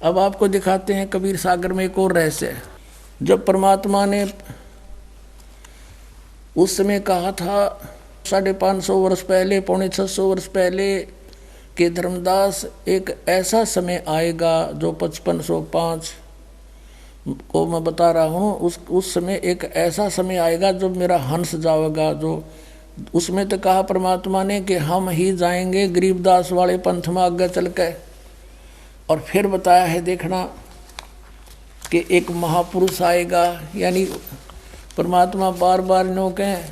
अब आपको दिखाते हैं कबीर सागर में एक और रहस्य है। जब परमात्मा ने उस समय कहा था 550 वर्ष पहले, 650 वर्ष पहले कि धर्मदास एक ऐसा समय आएगा जो 5505 को मैं बता रहा हूँ, उस समय एक ऐसा समय आएगा जो मेरा हंस जाएगा। जो उसमें तो कहा परमात्मा ने कि हम ही जाएंगे गरीबदास वाले पंथ में आगे चल के। और फिर बताया है देखना कि एक महापुरुष आएगा, यानी परमात्मा बार बार नो कहें,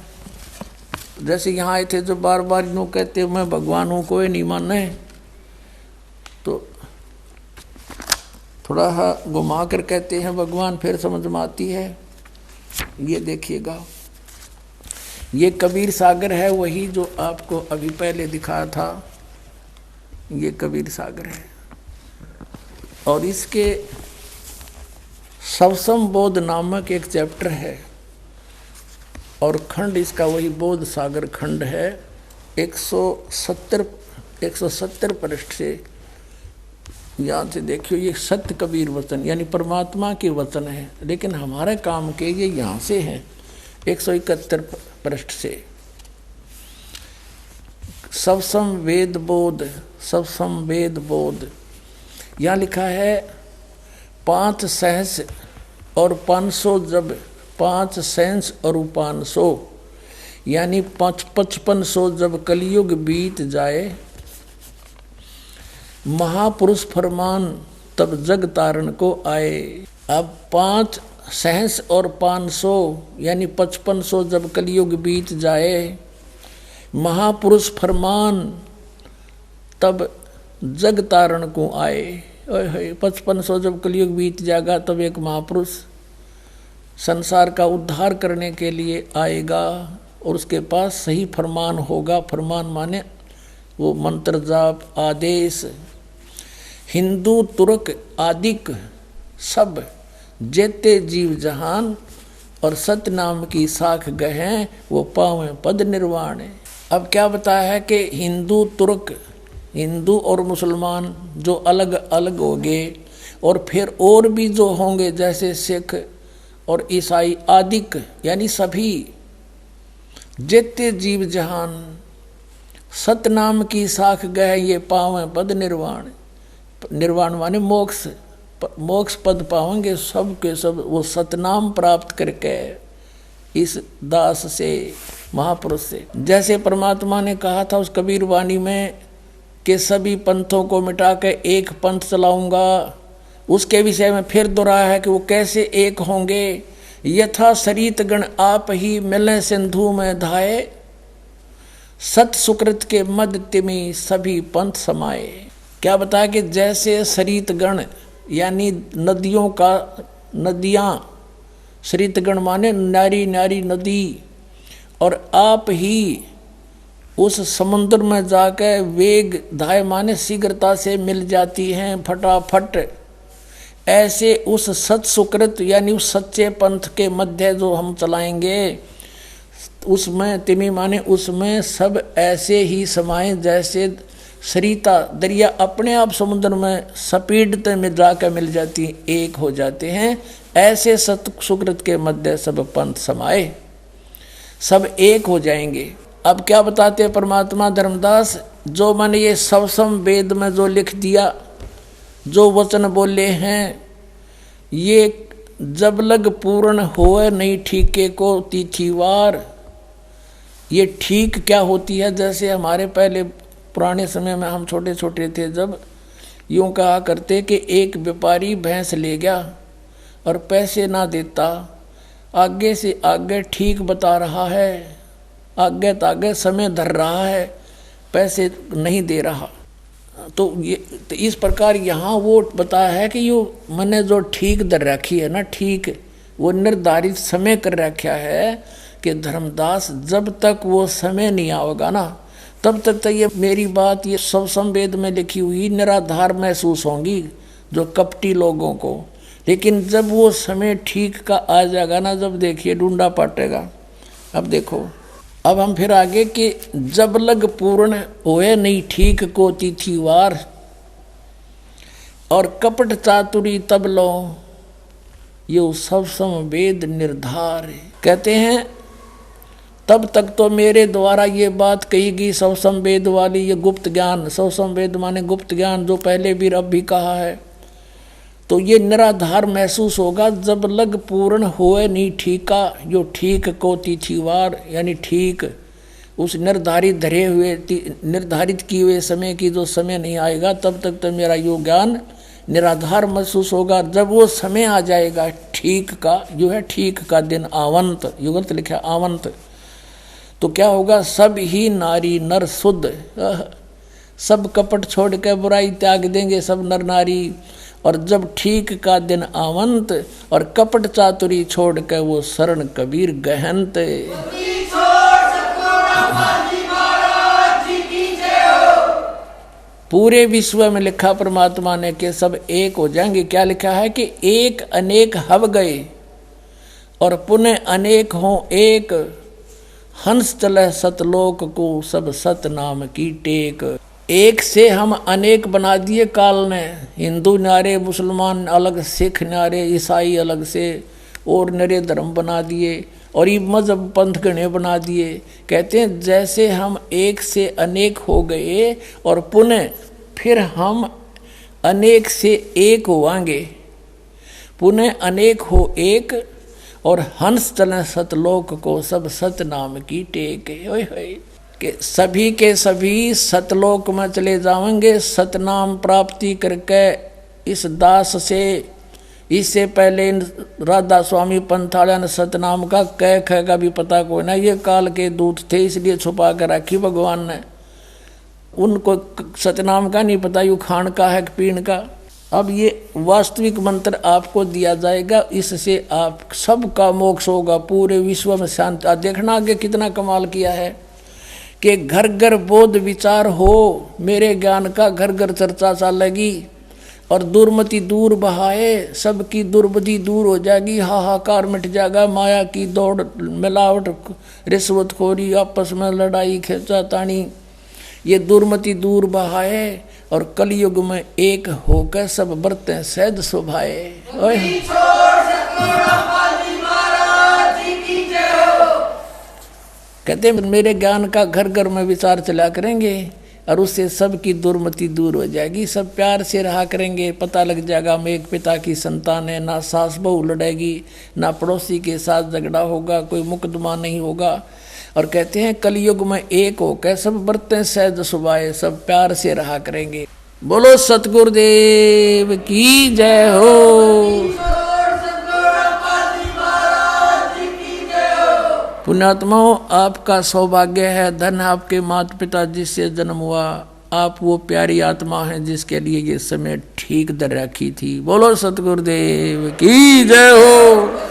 जैसे यहाँ आए थे जो बार बार नो कहते मैं भगवान हूँ कोई नहीं माने, तो थोड़ा घुमा कर कहते हैं भगवान, फिर समझ में आती है। ये देखिएगा, ये कबीर सागर है, वही जो आपको अभी पहले दिखाया था, ये कबीर सागर है। और इसके सवसम बोध नामक एक चैप्टर है और खंड इसका वही बोध सागर खंड है। 170 पृष्ठ से यहाँ से देखियो, ये सत्य कबीर वचन यानी परमात्मा के वचन है, लेकिन हमारे काम के ये यहाँ से हैं 171 पृष्ठ से। सवसम वेद बोध, सवसम वेद बोध, यहाँ लिखा है 5 सहस और 500 जब 5 सहस और 500 यानी 5500 जब कलयुग बीत जाए, महापुरुष फरमान तब जग तारण को आए। अब 5 सहस और 500 यानी 5500 जब कलयुग बीत जाए, महापुरुष फरमान तब जग तारण को आए। 5500 जब कलयुग बीत जाएगा तब एक महापुरुष संसार का उद्धार करने के लिए आएगा और उसके पास सही फरमान होगा। फरमान माने वो मंत्र जाप आदेश। हिंदू तुर्क आदिक सब जेते जीव जहान और सत्य नाम की साख गहें वो पावें पद निर्वाण। अब क्या बताया है कि हिंदू तुर्क, हिंदू और मुसलमान जो अलग अलग होंगे और फिर और भी जो होंगे जैसे सिख और ईसाई आदिक यानी सभी जेते जीव जहान सतनाम की साख गए ये पावें पद निर्वाण। निर्वाण माने मोक्ष, मोक्ष पद पावेंगे सब के सब वो सतनाम प्राप्त करके इस दास से महापुरुष से। जैसे परमात्मा ने कहा था उस कबीर वाणी में कि सभी पंथों को मिटा के एक पंथ चलाऊंगा, उसके विषय में फिर दोहराया है कि वो कैसे एक होंगे। यथा सरित गण आप ही मिले सिंधु में धाये, सत सुकृत के मद तिमी सभी पंथ समाये। क्या बताया कि जैसे सरित गण यानी नदियों का, नदियाँ, सरित गण माने नारी नारी नदी, और आप ही उस समुद्र में जाकर वेग धाय माने शीघ्रता से मिल जाती हैं फटाफट। ऐसे उस सत सुकृत यानी उस सच्चे पंथ के मध्य जो हम चलाएंगे उसमें तिमी माने उसमें सब ऐसे ही समाये जैसे सरिता दरिया अपने आप समुद्र में स्पीड में जाकर मिल जाती, एक हो जाते हैं। ऐसे सत सुकृत के मध्य सब पंथ समाये, सब एक हो जाएंगे। अब क्या बताते हैं परमात्मा धर्मदास, जो मैंने ये सवसम वेद में जो लिख दिया, जो वचन बोले हैं, ये जब लग पूर्ण होए नहीं ठीके को तिथिवार। ये ठीक क्या होती है, जैसे हमारे पहले पुराने समय में हम छोटे छोटे थे जब यूँ कहा करते कि एक व्यापारी भैंस ले गया और पैसे ना देता, आगे से आगे ठीक बता रहा है, आगे तागे समय धर रहा है, पैसे नहीं दे रहा। तो इस प्रकार यहाँ वो बताया है कि यो मैंने जो ठीक दर रखी है ना, ठीक वो निर्धारित समय कर रखा है कि धर्मदास जब तक वो समय नहीं आएगा ना तब तक तो ये मेरी बात ये सब संवेद में लिखी हुई निराधार महसूस होंगी जो कपटी लोगों को। लेकिन जब वो समय ठीक का आ जाएगा ना, जब देखिए ढूंढा पाटेगा। अब देखो, अब हम फिर आगे कि जब लग पूर्ण होए नहीं ठीक को तिथिवार। और कपट चातुरी तब लो, यो सब सम वेद निर्धार। कहते हैं तब तक तो मेरे द्वारा ये बात कही गई सब संवेद वाली, ये गुप्त ज्ञान, सब संवेद माने गुप्त ज्ञान जो पहले भी अब भी कहा है, तो ये निराधार महसूस होगा जब लग पूर्ण होए नहीं ठीका, जो ठीक को तिथिवार यानी ठीक उस निर्धारित धरे हुए निर्धारित किए हुए समय की जो समय नहीं आएगा तब तक तो मेरा यो ज्ञान निराधार महसूस होगा। जब वो समय आ जाएगा ठीक का, जो है ठीक का दिन आवंत, युगंत लिखा आवंत, तो क्या होगा, सब ही नारी नर शुद्ध, सब कपट छोड़ के बुराई त्याग देंगे सब नर नारी। और जब ठीक का दिन आवंत और कपट चातुरी छोड़ के वो शरण कबीर गहंत। पूरे विश्व में लिखा परमात्मा ने कि सब एक हो जाएंगे। क्या लिखा है कि एक अनेक हव गए और पुनः अनेक हों एक, हंस चले सतलोक को सब सत नाम की टेक। एक से हम अनेक बना दिए काल ने, हिंदू न्यारे, मुसलमान अलग, सिख न्यारे, ईसाई अलग से और नरे धर्म बना दिए और ये मजहब पंथ गणे बना दिए। कहते हैं जैसे हम एक से अनेक हो गए और पुनः फिर हम अनेक से एक होवांगे, पुनः अनेक हो एक और हंस चले सतलोक को सब सत नाम की टेक। ओए होए कि सभी के सभी सतलोक में चले जाएंगे सतनाम प्राप्ति करके। इस दास से इससे पहले राधा स्वामी पंथालिया ने सतनाम का कह ख का भी पता कोई ना, ये काल के दूत थे इसलिए छुपा कर रखी भगवान ने, उनको सतनाम का नहीं पता यू खान का है पीण का। अब ये वास्तविक मंत्र आपको दिया जाएगा, इससे आप सबका मोक्ष होगा, पूरे विश्व में शांति। देखना आगे कितना कमाल किया है कि घर घर बोध विचार हो, मेरे ज्ञान का घर घर चर्चा चलेगी और दुर्मति दूर बहाए, सबकी दुर्बुद्धि दूर हो जाएगी, हाहाकार मिट जाएगा, माया की दौड़ मिलावट रिश्वतखोरी आपस में लड़ाई खींचातानी ये दुर्मति दूर बहाए और कलयुग में एक होकर सब बरतें सहज शोभाए। कहते हैं मेरे ज्ञान का घर घर में विचार चला करेंगे और उससे सबकी दुर्मति दूर हो जाएगी, सब प्यार से रहा करेंगे। पता लग जाएगा हम एक पिता की संतान है, ना सास बहू लड़ेगी, ना पड़ोसी के साथ झगड़ा होगा, कोई मुकदमा नहीं होगा। और कहते हैं कलयुग में एक होकर सब बरतें सहज सुभाए, सब प्यार से रहा करेंगे। बोलो सतगुरुदेव की जय हो। पुण्यात्माओं, आपका सौभाग्य है, धन आपके माता पिता जिससे जन्म हुआ, आप वो प्यारी आत्मा हैं जिसके लिए ये समय ठीक दर रखी थी। बोलो सतगुरुदेव की जय हो।